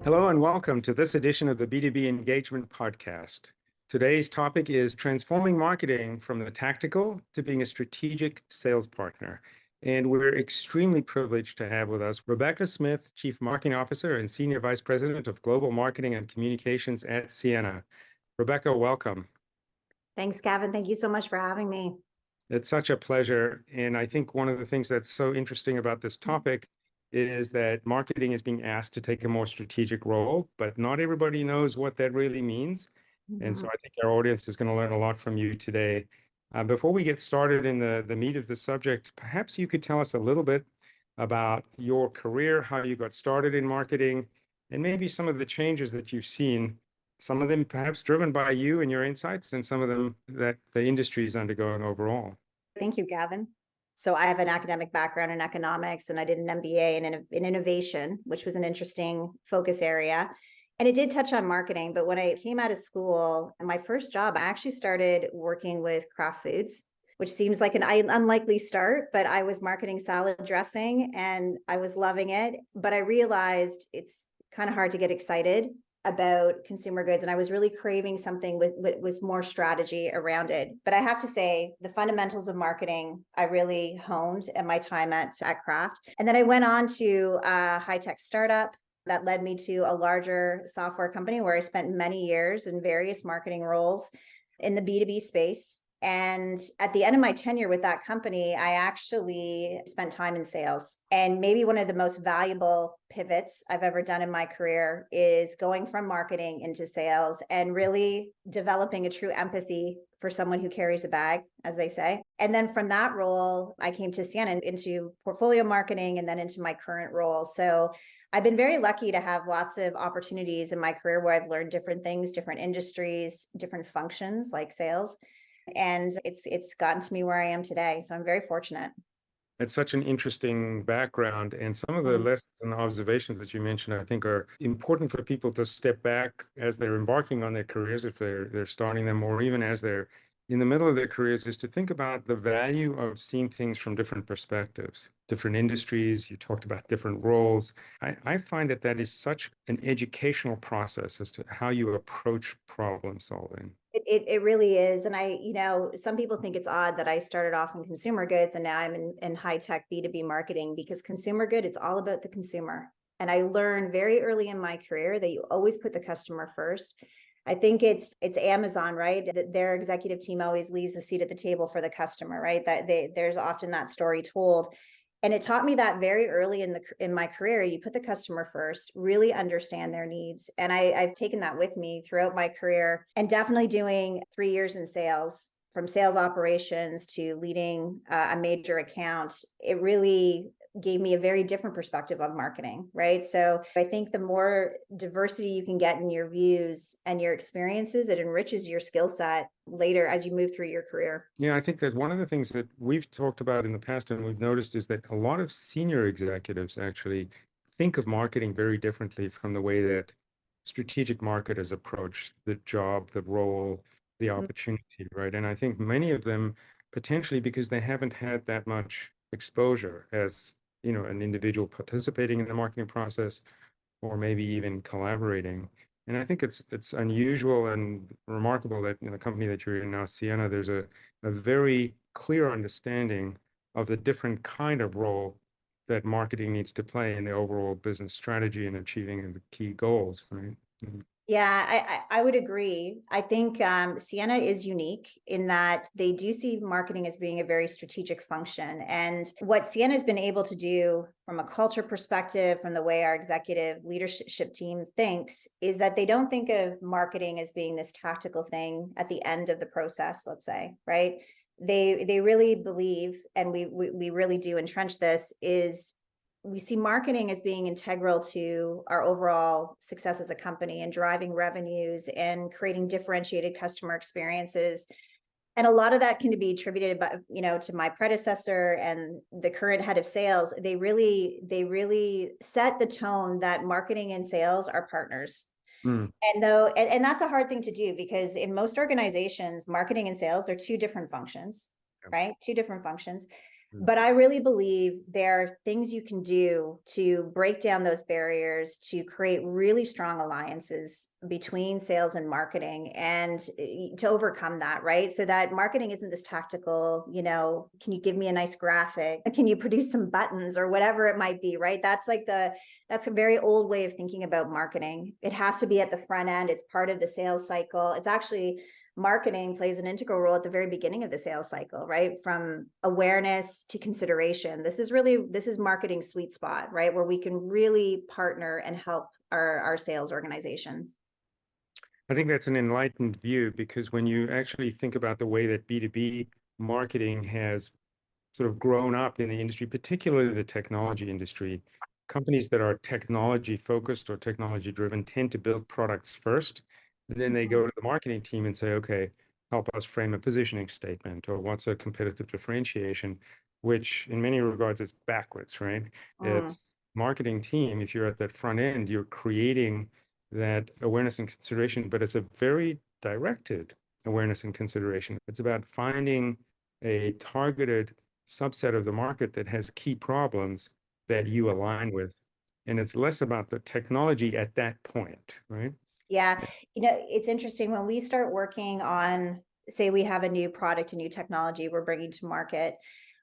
Hello and welcome to this edition of the B2B Engagement Podcast. Today's topic is transforming marketing from the tactical to being a strategic sales partner. And we're extremely privileged to have with us Rebecca Smith, Chief Marketing Officer and Senior Vice President of Global Marketing and Communications at Ciena. Rebecca, welcome. Thanks, Gavin. Thank you so much for having me. It's such a pleasure. And I think one of the things that's so interesting about this topic is that marketing is being asked to take a more strategic role, but not everybody knows what that really means. And so I think our audience is going to learn a lot from you today. Before we get started in the meat of the subject, perhaps you could tell us a little bit about your career, how you got started in marketing, and maybe some of the changes that you've seen, some of them perhaps driven by you and your insights, and some of them that the industry is undergoing overall. Thank you, Gavin. So I have an academic background in economics, and I did an MBA in innovation, which was an interesting focus area. And it did touch on marketing, but when I came out of school, my first job, I actually started working with Kraft Foods, which seems like an unlikely start, but I was marketing salad dressing and I was loving it. But I realized it's kind of hard to get excited about consumer goods, and I was really craving something with more strategy around it. But I have to say, the fundamentals of marketing I really honed at my time at Kraft. And then I went on to a high-tech startup that led me to a larger software company where I spent many years in various marketing roles in the B2B space. And at the end of my tenure with that company, I actually spent time in sales. And maybe one of the most valuable pivots I've ever done in my career is going from marketing into sales and really developing a true empathy for someone who carries a bag, as they say. And then from that role, I came to Ciena into portfolio marketing and then into my current role. So I've been very lucky to have lots of opportunities in my career where I've learned different things, different industries, different functions like sales. And it's gotten to me where I am today. So I'm very fortunate. It's such an interesting background, and some of the lessons and observations that you mentioned, I think, are important for people to step back as they're embarking on their careers, if they're starting them, or even as they're in the middle of their careers, is to think about the value of seeing things from different perspectives, different industries. You talked about different roles. I find that is such an educational process as to how you approach problem solving. It really is. And some people think it's odd that I started off in consumer goods and now I'm in high-tech B2B marketing, because consumer good, it's all about the consumer. And I learned very early in my career that you always put the customer first. I think it's Amazon, right? Their executive team always leaves a seat at the table for the customer, right? There's often that story told. And it taught me that very early in my career. You put the customer first, really understand their needs. And I've taken that with me throughout my career, and definitely doing 3 years in sales, from sales operations to leading a major account. It really gave me a very different perspective on marketing, right? So I think the more diversity you can get in your views and your experiences, it enriches your skill set later as you move through your career. Yeah, I think that one of the things that we've talked about in the past and we've noticed is that a lot of senior executives actually think of marketing very differently from the way that strategic marketers approach the job, the role, the opportunity, right? And I think many of them potentially because they haven't had that much exposure as, an individual participating in the marketing process or maybe even collaborating. And I think it's unusual and remarkable that in the company that you're in now, Ciena, there's a very clear understanding of the different kind of role that marketing needs to play in the overall business strategy and achieving the key goals, right? Yeah, I would agree. I think Ciena is unique in that they do see marketing as being a very strategic function. And what Ciena has been able to do from a culture perspective, from the way our executive leadership team thinks, is that they don't think of marketing as being this tactical thing at the end of the process, let's say, right? They really believe, and we really do entrench this, is we see marketing as being integral to our overall success as a company and driving revenues and creating differentiated customer experiences. And a lot of that can be attributed to my predecessor and the current head of sales. They really set the tone that marketing and sales are partners. And that's a hard thing to do, because in most organizations, marketing and sales are two different functions, right? Two different functions. But I really believe there are things you can do to break down those barriers, to create really strong alliances between sales and marketing, and to overcome that, right? So that marketing isn't this tactical, can you give me a nice graphic? Can you produce some buttons or whatever it might be, right? That's a very old way of thinking about marketing. It has to be at the front end. It's part of the sales cycle. It's actually marketing plays an integral role at the very beginning of the sales cycle, right? From awareness to consideration. This is marketing sweet spot, right? Where we can really partner and help our sales organization. I think that's an enlightened view, because when you actually think about the way that B2B marketing has sort of grown up in the industry, particularly the technology industry, companies that are technology focused or technology driven tend to build products first. And then they go to the marketing team and say, okay, help us frame a positioning statement, or what's a competitive differentiation, which in many regards is backwards, right? It's marketing team. If you're at that front end, you're creating that awareness and consideration, but it's a very directed awareness and consideration. It's about finding a targeted subset of the market that has key problems that you align with. And it's less about the technology at that point, right? Yeah. It's interesting when we start working on, say we have a new product, a new technology we're bringing to market.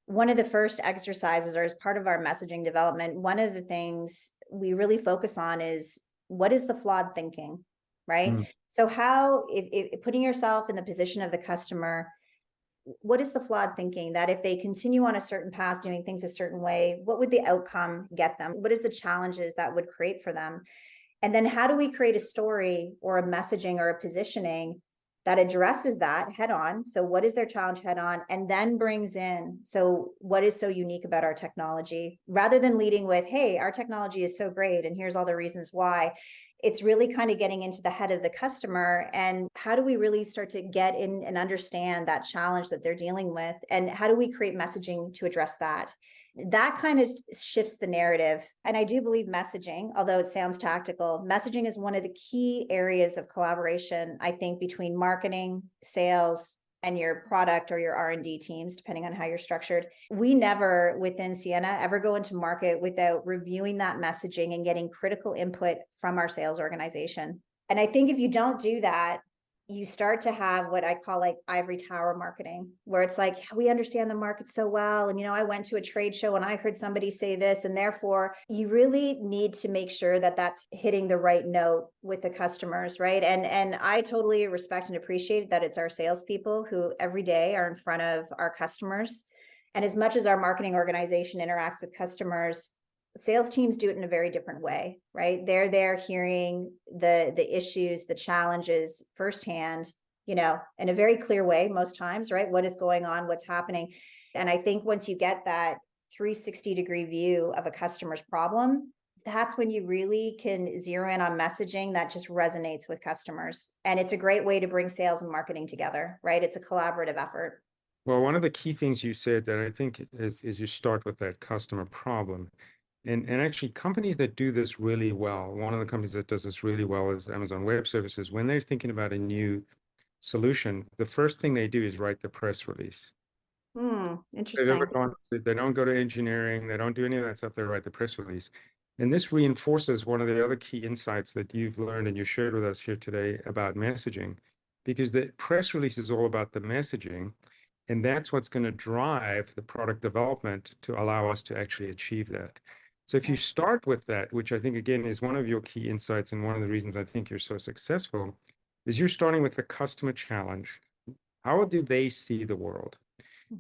One of the first exercises, or as part of our messaging development, one of the things we really focus on is, what is the flawed thinking, right? So how, if putting yourself in the position of the customer, what is the flawed thinking that if they continue on a certain path, doing things a certain way, what would the outcome get them? What is the challenges that would create for them? And then how do we create a story or a messaging or a positioning that addresses that head on? So what is their challenge head on? And then brings in, so what is so unique about our technology? Rather than leading with, hey, our technology is so great and here's all the reasons why. It's really kind of getting into the head of the customer, and how do we really start to get in and understand that challenge that they're dealing with? And how do we create messaging to address that? That kind of shifts the narrative. And I do believe messaging, although it sounds tactical, messaging is one of the key areas of collaboration, I think, between marketing, sales, and your product or your R&D teams, depending on how you're structured. We never, within Ciena, ever go into market without reviewing that messaging and getting critical input from our sales organization. And I think if you don't do that, you start to have what I call like ivory tower marketing, where it's like, we understand the market so well. And, I went to a trade show and I heard somebody say this, and therefore you really need to make sure that that's hitting the right note with the customers, right? And I totally respect and appreciate that it's our salespeople who every day are in front of our customers. And as much as our marketing organization interacts with customers, sales teams do it in a very different way, right? They're there hearing the issues, the challenges firsthand, in a very clear way most times, right? What is going on, what's happening. And I think once you get that 360-degree view of a customer's problem, that's when you really can zero in on messaging that just resonates with customers. And it's a great way to bring sales and marketing together, right? It's a collaborative effort. Well, one of the key things you said that I think is you start with that customer problem. And actually, companies that do this really well, one of the companies that does this really well is Amazon Web Services. When they're thinking about a new solution, the first thing they do is write the press release. Interesting. They don't go to engineering, they don't do any of that stuff, they write the press release. And this reinforces one of the other key insights that you've learned and you shared with us here today about messaging, because the press release is all about the messaging. And that's what's going to drive the product development to allow us to actually achieve that. So if you start with that, which I think, again, is one of your key insights and one of the reasons I think you're so successful, is you're starting with the customer challenge. How do they see the world?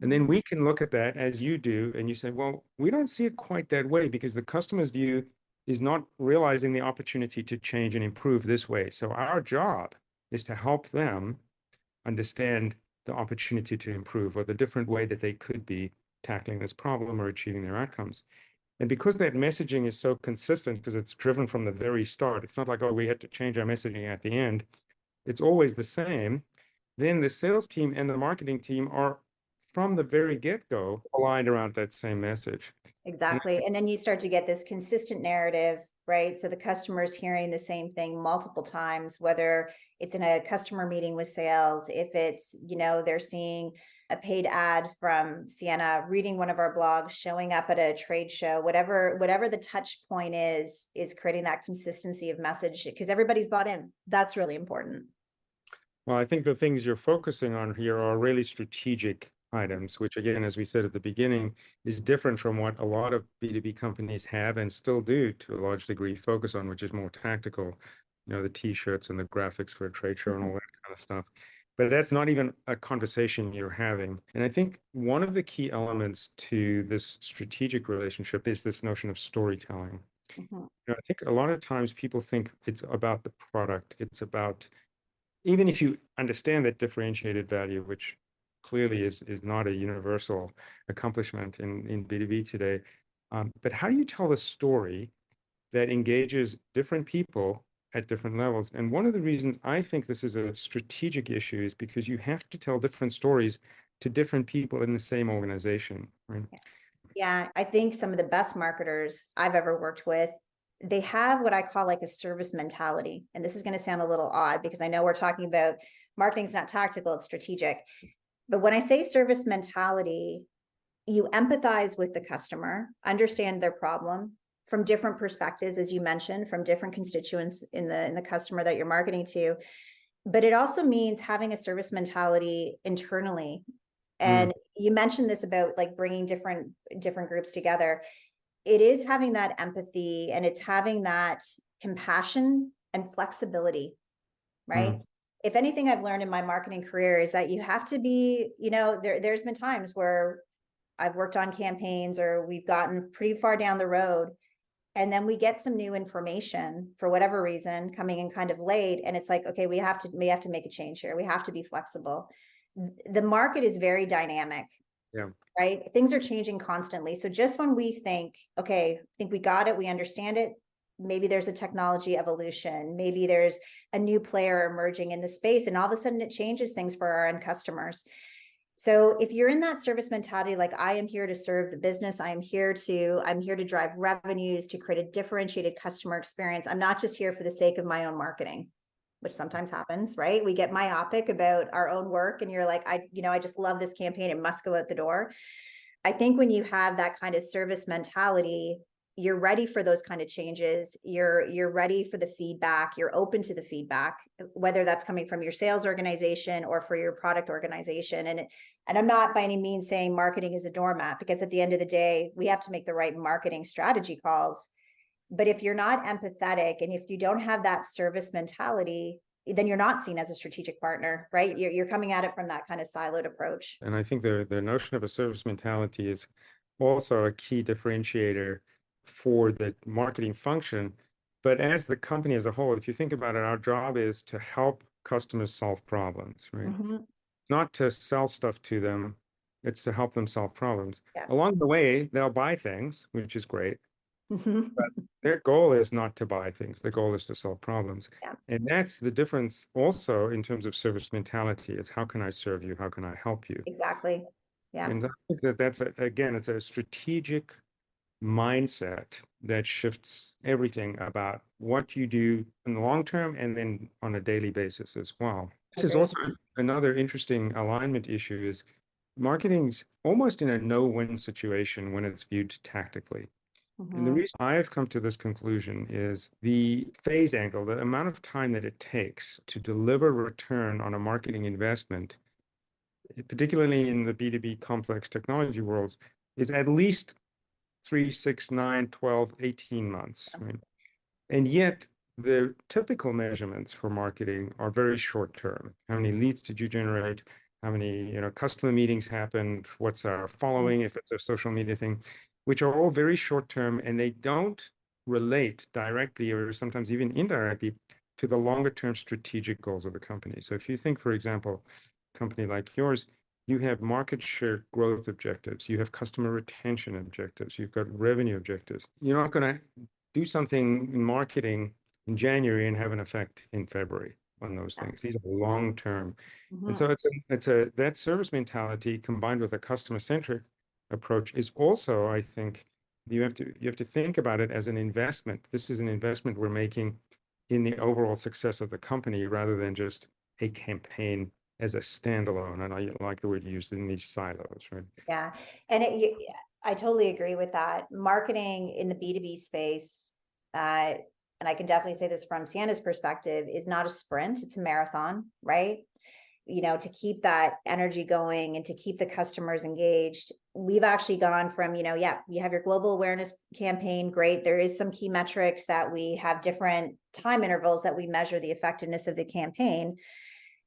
And then we can look at that as you do, and you say, well, we don't see it quite that way, because the customer's view is not realizing the opportunity to change and improve this way. So our job is to help them understand the opportunity to improve, or the different way that they could be tackling this problem or achieving their outcomes. And because that messaging is so consistent, because it's driven from the very start, it's not like, oh, we had to change our messaging at the end. It's always the same. Then the sales team and the marketing team are, from the very get-go, aligned around that same message. Exactly. And then you start to get this consistent narrative, right? So the customer's hearing the same thing multiple times, whether it's in a customer meeting with sales, if it's, they're seeing a paid ad from Ciena, reading one of our blogs, showing up at a trade show, whatever the touch point is creating that consistency of message because everybody's bought in. That's really important. Well, I think the things you're focusing on here are really strategic items, which again, as we said at the beginning, is different from what a lot of B2B companies have and still do to a large degree focus on, which is more tactical, the t-shirts and the graphics for a trade show and all that kind of stuff. But that's not even a conversation you're having. And I think one of the key elements to this strategic relationship is this notion of storytelling. I think a lot of times people think it's about the product. It's about, even if you understand that differentiated value, which clearly is not a universal accomplishment in B2B today, but how do you tell a story that engages different people at different levels? And one of the reasons I think this is a strategic issue is because you have to tell different stories to different people in the same organization, right? Yeah, I think some of the best marketers I've ever worked with, they have what I call like a service mentality. And this is going to sound a little odd because I know we're talking about marketing's not tactical, it's strategic. But when I say service mentality, you empathize with the customer, understand their problem from different perspectives, as you mentioned, from different constituents in the customer that you're marketing to. But it also means having a service mentality internally. And you mentioned this about like bringing different groups together. It is having that empathy and it's having that compassion and flexibility, right? If anything I've learned in my marketing career is that you have to be, there's been times where I've worked on campaigns or we've gotten pretty far down the road and then we get some new information for whatever reason coming in kind of late. And it's like, okay, we have to make a change here. We have to be flexible. The market is very dynamic. Yeah. Right? Things are changing constantly. So just when we think, okay, I think we got it, we understand it, maybe there's a technology evolution, maybe there's a new player emerging in the space, and all of a sudden it changes things for our end customers. So if you're in that service mentality, like I am here to serve the business, I'm here to drive revenues, to create a differentiated customer experience. I'm not just here for the sake of my own marketing, which sometimes happens, right? We get myopic about our own work and you're like, I just love this campaign. It must go out the door. I think when you have that kind of service mentality, you're ready for those kind of changes. You're ready for the feedback. You're open to the feedback, whether that's coming from your sales organization or for your product organization. And I'm not by any means saying marketing is a doormat, because at the end of the day, we have to make the right marketing strategy calls. But if you're not empathetic and if you don't have that service mentality, then you're not seen as a strategic partner, right? You're coming at it from that kind of siloed approach. And I think the notion of a service mentality is also a key differentiator for the marketing function. But as the company as a whole, if you think about it, our job is to help customers solve problems, right? Not to sell stuff to them, it's to help them solve problems. Yeah. Along the way, they'll buy things, which is great. But their goal is not to buy things. Their goal is to solve problems. Yeah. And that's the difference also in terms of service mentality. It's how can I serve you? How can I help you? Exactly. Yeah. And I think that's again, it's a strategic mindset that shifts everything about what you do in the long term and then on a daily basis as well. This is also another interesting alignment issue is marketing's almost in a no-win situation when it's viewed tactically. And the reason I've come to this conclusion is the phase angle, the amount of time that it takes to deliver return on a marketing investment, particularly in the B2B complex technology worlds, is at least 3, 6, 9, 12, 18 months. Right? And yet the typical measurements for marketing are very short term. How many leads did you generate? How many customer meetings happened? What's our following if it's a social media thing? Which are all very short term, and they don't relate directly or sometimes even indirectly to the longer term strategic goals of the company. So if you think, for example, a company like yours, you have market share growth objectives, you have customer retention objectives, you've got revenue objectives. You're not going to do something in marketing in January and have an effect in February on those things. These are long term. And so it's that service mentality combined with a customer centric approach is also, I think, you have to think about it as an investment. This is an investment we're making in the overall success of the company rather than just a campaign as a standalone. And I like the word used in these silos, right? Yeah. And I totally agree with that. Marketing in the B2B space, and I can definitely say this from Ciena's perspective, is not a sprint, it's a marathon, right? To keep that energy going and to keep the customers engaged. We've actually gone from, yeah, you have your global awareness campaign, great. There is some key metrics that we have different time intervals that we measure the effectiveness of the campaign.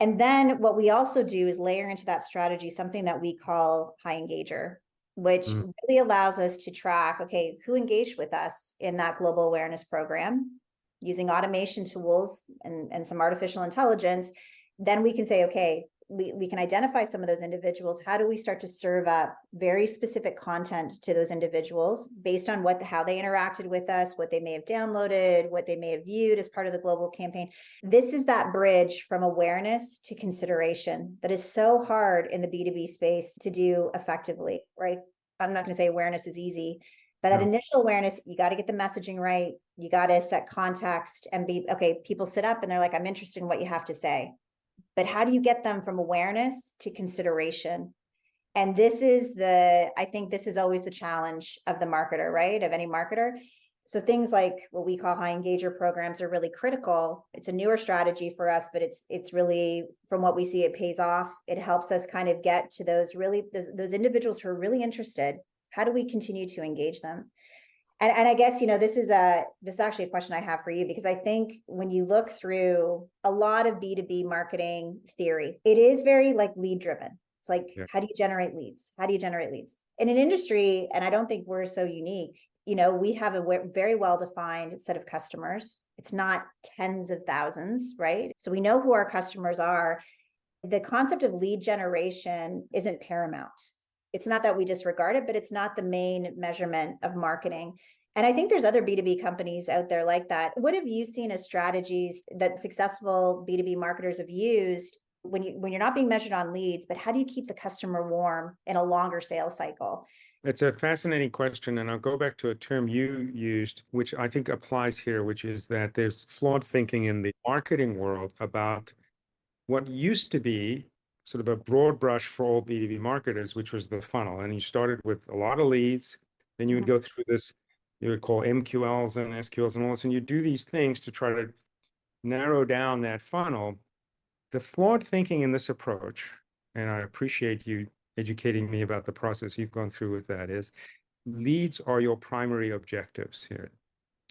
And then what we also do is layer into that strategy something that we call high engager, which really allows us to track, okay, who engaged with us in that global awareness program using automation tools and some artificial intelligence. Then we can say, okay, we can identify some of those individuals. How do we start to serve up very specific content to those individuals based on how they interacted with us, what they may have downloaded, what they may have viewed as part of the global campaign? This is that bridge from awareness to consideration that is so hard in the B2B space to do effectively, right? I'm not going to say awareness is easy, but that initial awareness, you got to get the messaging right. You got to set context and okay, people sit up and they're like, I'm interested in what you have to say. But how do you get them from awareness to consideration? And I think this is always the challenge of the marketer, right? Of any marketer. So things like what we call high engager programs are really critical. It's a newer strategy for us, but it's really, from what we see, it pays off. It helps us kind of get to those individuals who are really interested. How do we continue to engage them? And I guess, this is actually a question I have for you, because I think when you look through a lot of B2B marketing theory, it is very like lead driven. It's like, how do you generate leads? How do you generate leads? In an industry, and I don't think we're so unique, we have a very well-defined set of customers. It's not tens of thousands, right? So we know who our customers are. The concept of lead generation isn't paramount. It's not that we disregard it, but it's not the main measurement of marketing. And I think there's other B2B companies out there like that. What have you seen as strategies that successful B2B marketers have used when you're not being measured on leads, but how do you keep the customer warm in a longer sales cycle? It's a fascinating question, and I'll go back to a term you used, which I think applies here, which is that there's flawed thinking in the marketing world about what used to be sort of a broad brush for all B2B marketers, which was the funnel. And you started with a lot of leads, then you would go through this, you would call MQLs and SQLs and all this, and you do these things to try to narrow down that funnel. The flawed thinking in this approach, and I appreciate you educating me about the process you've gone through with that, is leads are your primary objectives here.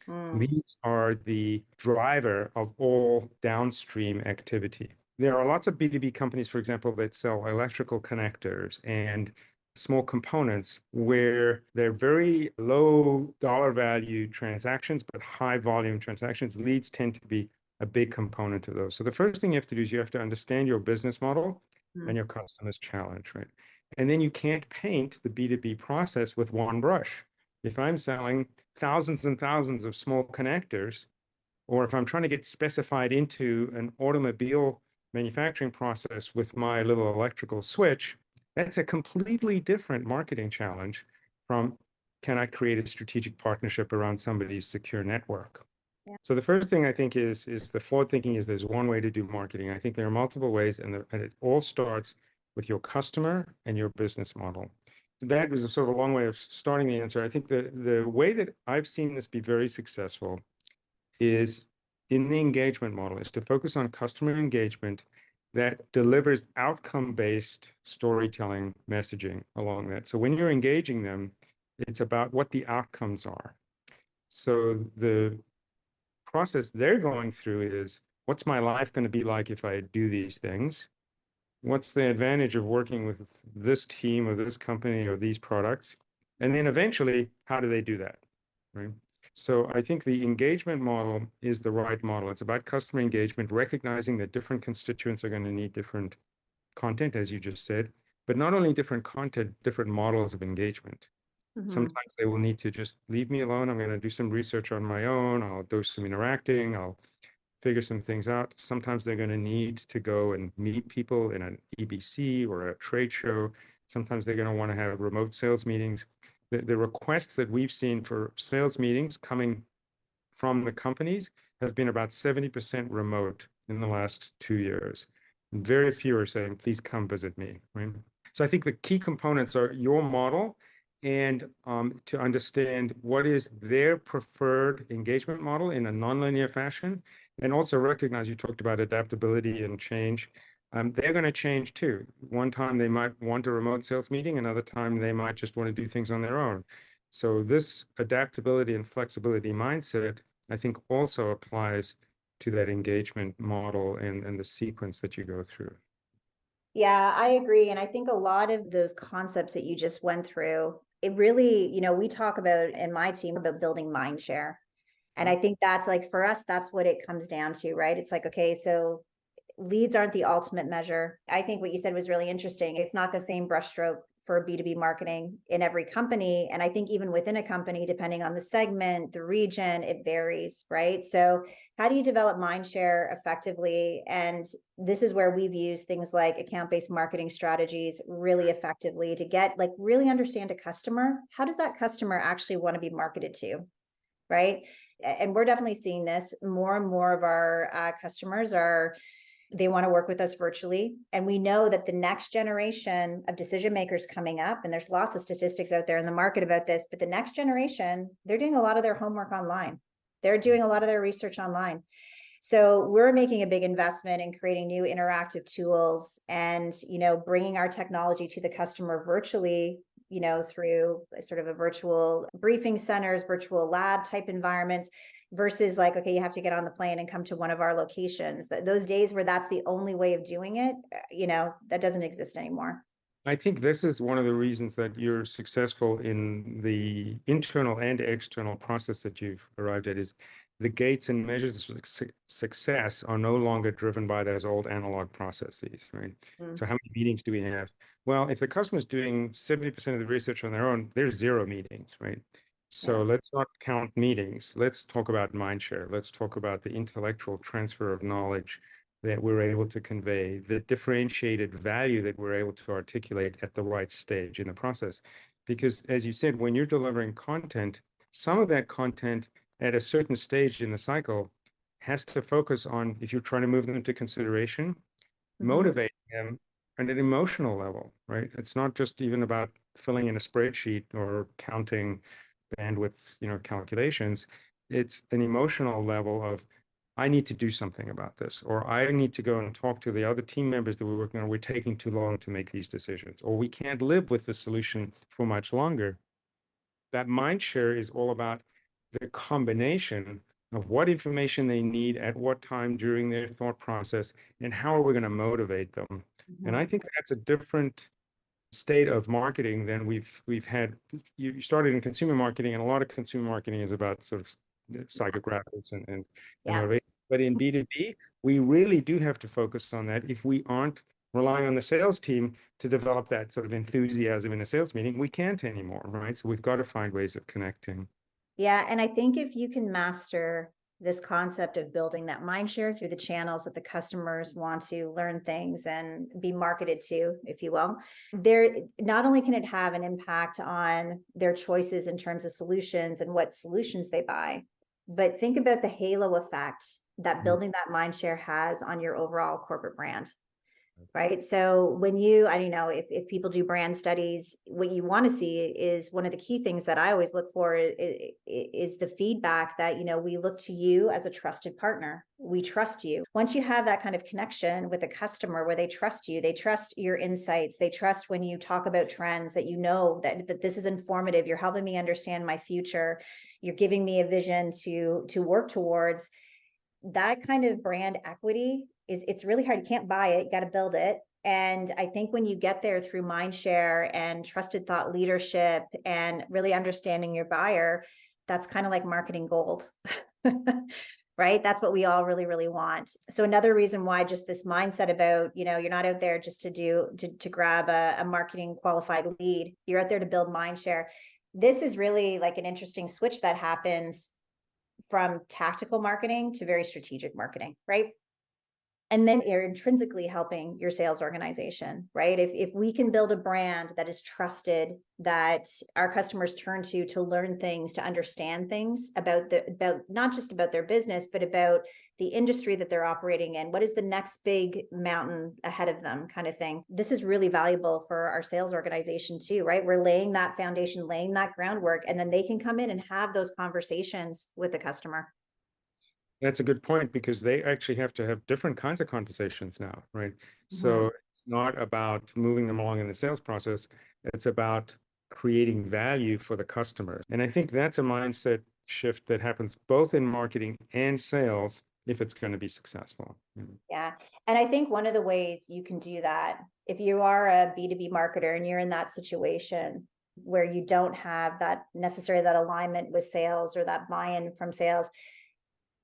Leads are the driver of all downstream activity. There are lots of B2B companies, for example, that sell electrical connectors and small components where they're very low dollar value transactions, but high volume transactions. Leads tend to be a big component of those. So the first thing you have to do is you have to understand your business model and your customer's challenge, right? And then you can't paint the B2B process with one brush. If I'm selling thousands and thousands of small connectors, or if I'm trying to get specified into an automobile manufacturing process with my little electrical switch, that's a completely different marketing challenge from, can I create a strategic partnership around somebody's secure network? So the first thing I think is the flawed thinking is there's one way to do marketing. I think there are multiple ways, and it all starts with your customer and your business model. That was a sort of a long way of starting the answer. I think the way that I've seen this be very successful is in the engagement model, is to focus on customer engagement that delivers outcome-based storytelling messaging along that. So when you're engaging them, it's about what the outcomes are. So the process they're going through is, what's my life going to be like if I do these things? What's the advantage of working with this team or this company or these products? And then eventually, how do they do that, right? So I think the engagement model is the right model. It's about customer engagement, recognizing that different constituents are going to need different content, as you just said, but not only different content, different models of engagement. Sometimes they will need to just leave me alone. I'm going to do some research on my own. I'll do some interacting. I'll figure some things out. Sometimes they're going to need to go and meet people in an EBC or a trade show. Sometimes they're going to want to have remote sales meetings. The requests that we've seen for sales meetings coming from the companies have been about 70% remote in the last 2 years. Very few are saying, please come visit me, right? So I think the key components are your model and to understand what is their preferred engagement model in a nonlinear fashion, and also recognize, you talked about adaptability and change. They're going to change too. One time they might want a remote sales meeting, another time they might just want to do things on their own. So this adaptability and flexibility mindset, I think, also applies to that engagement model and the sequence that you go through. Yeah, I agree. And I think a lot of those concepts that you just went through, it really, we talk about in my team about building mind share. And I think that's like for us, that's what it comes down to, right? It's like, okay, so leads aren't the ultimate measure. I think what you said was really interesting. It's not the same brushstroke for B2B marketing in every company. And I think even within a company, depending on the segment, the region, it varies, right? So how do you develop mind share effectively? And this is where we've used things like account-based marketing strategies really effectively to get like really understand a customer. How does that customer actually want to be marketed to, right? And we're definitely seeing this. More and more of our customers they want to work with us virtually. And we know that the next generation of decision makers coming up, and there's lots of statistics out there in the market about this, but the next generation, they're doing a lot of their homework online. They're doing a lot of their research online. So we're making a big investment in creating new interactive tools and, bringing our technology to the customer virtually, through sort of a virtual briefing centers, virtual lab type environments, versus like, okay, you have to get on the plane and come to one of our locations. Those days where that's the only way of doing it, that doesn't exist anymore. I think this is one of the reasons that you're successful in the internal and external process that you've arrived at, is the gates and measures of success are no longer driven by those old analog processes, right? So how many meetings do we have? Well, if the customer's doing 70% of the research on their own, there's 0 meetings, right? So let's not count meetings. Let's talk about mindshare. Let's talk about the intellectual transfer of knowledge that we're able to convey, the differentiated value that we're able to articulate at the right stage in the process. Because as you said, when you're delivering content, some of that content at a certain stage in the cycle has to focus on, if you're trying to move them to consideration, motivating them at an emotional level, right? It's not just even about filling in a spreadsheet or counting bandwidth, calculations. It's an emotional level of, I need to do something about this, or I need to go and talk to the other team members that we're working on. We're taking too long to make these decisions, or we can't live with the solution for much longer. That mind share is all about the combination of what information they need at what time during their thought process, and how are we going to motivate them. And I think that's a different state of marketing than we've had. You started in consumer marketing, and a lot of consumer marketing is about sort of psychographics and motivation. But in B2B, we really do have to focus on that. If we aren't relying on the sales team to develop that sort of enthusiasm in a sales meeting, we can't anymore, right? So we've got to find ways of connecting. Yeah. And I think if you can master this concept of building that mind share through the channels that the customers want to learn things and be marketed to, if you will, there not only can it have an impact on their choices in terms of solutions and what solutions they buy, but think about the halo effect that building that mind share has on your overall corporate brand. Right. So when I don't know if people do brand studies, what you want to see is one of the key things that I always look for is the feedback that, we look to you as a trusted partner. We trust you. Once you have that kind of connection with a customer where they trust you, they trust your insights, they trust when you talk about trends that that this is informative, you're helping me understand my future, you're giving me a vision to work towards. That kind of brand equity it's really hard. You can't buy it, you got to build it. And I think when you get there through mindshare and trusted thought leadership and really understanding your buyer, that's kind of like marketing gold. Right? That's what we all really, really want. So another reason why just this mindset about, you're not out there just to grab a marketing qualified lead. You're out there to build mindshare. This is really like an interesting switch that happens from tactical marketing to very strategic marketing, right? And then you're intrinsically helping your sales organization, right? If we can build a brand that is trusted, that our customers turn to learn things, to understand things about not just about their business, but about the industry that they're operating in. What is the next big mountain ahead of them, kind of thing. This is really valuable for our sales organization too, right? We're laying that foundation, laying that groundwork, and then they can come in and have those conversations with the customer. That's a good point, because they actually have to have different kinds of conversations now, right? So Mhm. it's not about moving them along in the sales process. It's about creating value for the customer. And I think that's a mindset shift that happens both in marketing and sales if it's going to be successful. Yeah. And I think one of the ways you can do that, if you are a B2B marketer and you're in that situation where you don't have that necessarily that alignment with sales or that buy-in from sales,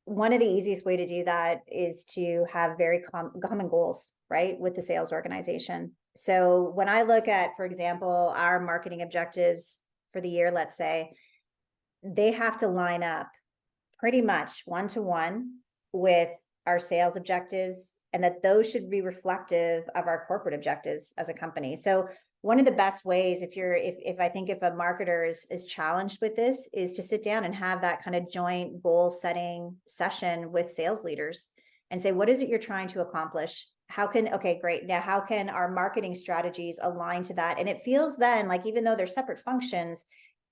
one of the easiest way to do that is to have very common goals, right, with the sales organization. So when I look at, for example, our marketing objectives for the year, let's say, they have to line up pretty much one-to-one with our sales objectives, and that those should be reflective of our corporate objectives as a company. So one of the best ways, if I think if a marketer is challenged with this, is to sit down and have that kind of joint goal setting session with sales leaders and say, what is it you're trying to accomplish? Okay, great. Now, how can our marketing strategies align to that? And it feels then like, even though they're separate functions,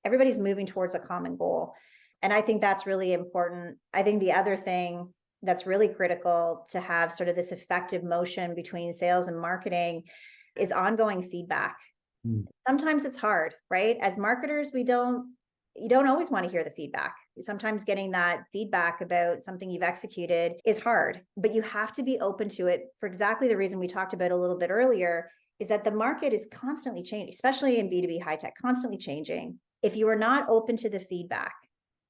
everybody's moving towards a common goal. And I think that's really important. I think the other thing that's really critical to have sort of this effective motion between sales and marketing is ongoing feedback. Sometimes it's hard, right? As marketers, you don't always want to hear the feedback. Sometimes getting that feedback about something you've executed is hard, but you have to be open to it for exactly the reason we talked about a little bit earlier, is that the market is constantly changing, especially in B2B high tech, constantly changing. If you are not open to the feedback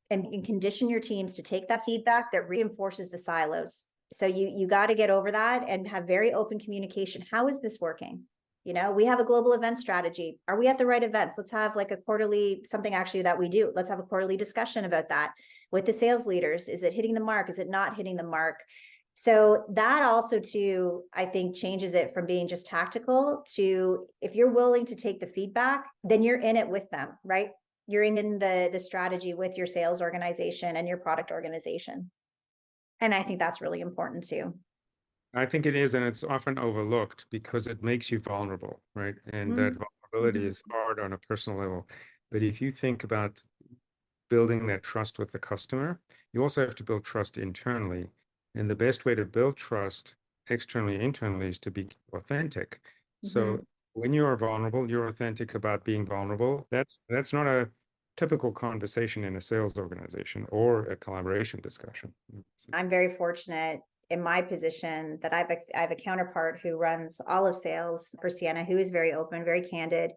and condition your teams to take that feedback, that reinforces the silos. So you got to get over that and have very open communication. How is this working? We have a global event strategy. Are we at the right events? Let's have like a quarterly, something actually that we do. Let's have a quarterly discussion about that with the sales leaders. Is it hitting the mark? Is it not hitting the mark? So that also too, I think, changes it from being just tactical to, if you're willing to take the feedback, then you're in it with them, right? You're in the strategy with your sales organization and your product organization. And I think that's really important too. I think it is, and it's often overlooked because it makes you vulnerable, right? And that vulnerability is hard on a personal level. But if you think about building that trust with the customer, you also have to build trust internally. And the best way to build trust externally, internally, is to be authentic. So when you are vulnerable, you're authentic about being vulnerable. That's not a typical conversation in a sales organization or a collaboration discussion. I'm very fortunate in my position that I have a counterpart who runs all of sales for Ciena, who is very open, very candid,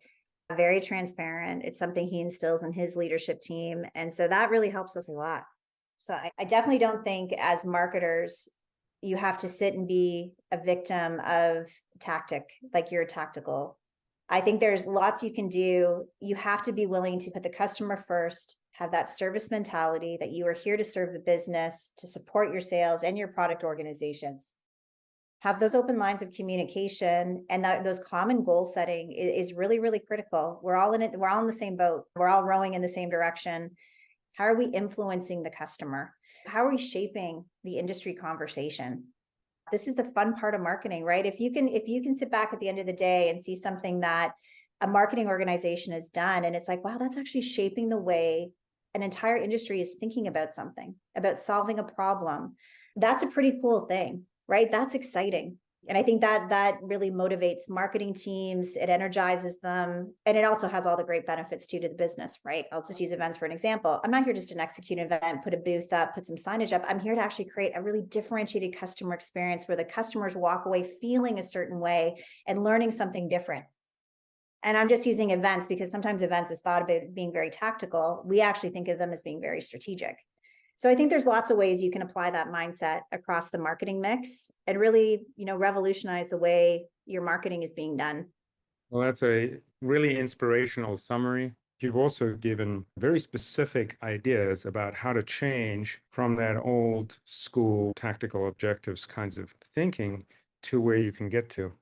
very transparent. It's something he instills in his leadership team. And so that really helps us a lot. So I definitely don't think as marketers, you have to sit and be a victim of tactic, like you're tactical. I think there's lots you can do. You have to be willing to put the customer first, have that service mentality that you are here to serve the business, to support your sales and your product organizations. Have those open lines of communication, and those common goal setting is really, really critical. We're all in it. We're all in the same boat. We're all rowing in the same direction. How are we influencing the customer? How are we shaping the industry conversation? This is the fun part of marketing, right? If you can sit back at the end of the day and see something that a marketing organization has done, and it's like, wow, that's actually shaping the way an entire industry is thinking about something, about solving a problem. That's a pretty cool thing, right? That's exciting. And I think that really motivates marketing teams. It energizes them. And it also has all the great benefits too to the business, right? I'll just use events for an example. I'm not here just to execute an event, put a booth up, put some signage up. I'm here to actually create a really differentiated customer experience where the customers walk away feeling a certain way and learning something different. And I'm just using events because sometimes events is thought about being very tactical. We actually think of them as being very strategic. So I think there's lots of ways you can apply that mindset across the marketing mix and really, revolutionize the way your marketing is being done. Well, that's a really inspirational summary, you've also given very specific ideas about how to change from that old school tactical objectives kinds of thinking to where you can get to.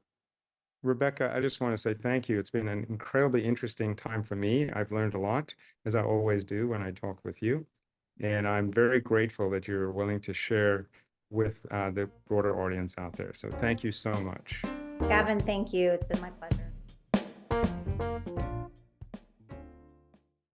Rebecca, I just want to say thank you. It's been an incredibly interesting time for me. I've learned a lot, as I always do when I talk with you. And I'm very grateful that you're willing to share with the broader audience out there. So thank you so much. Gavin, thank you. It's been my pleasure.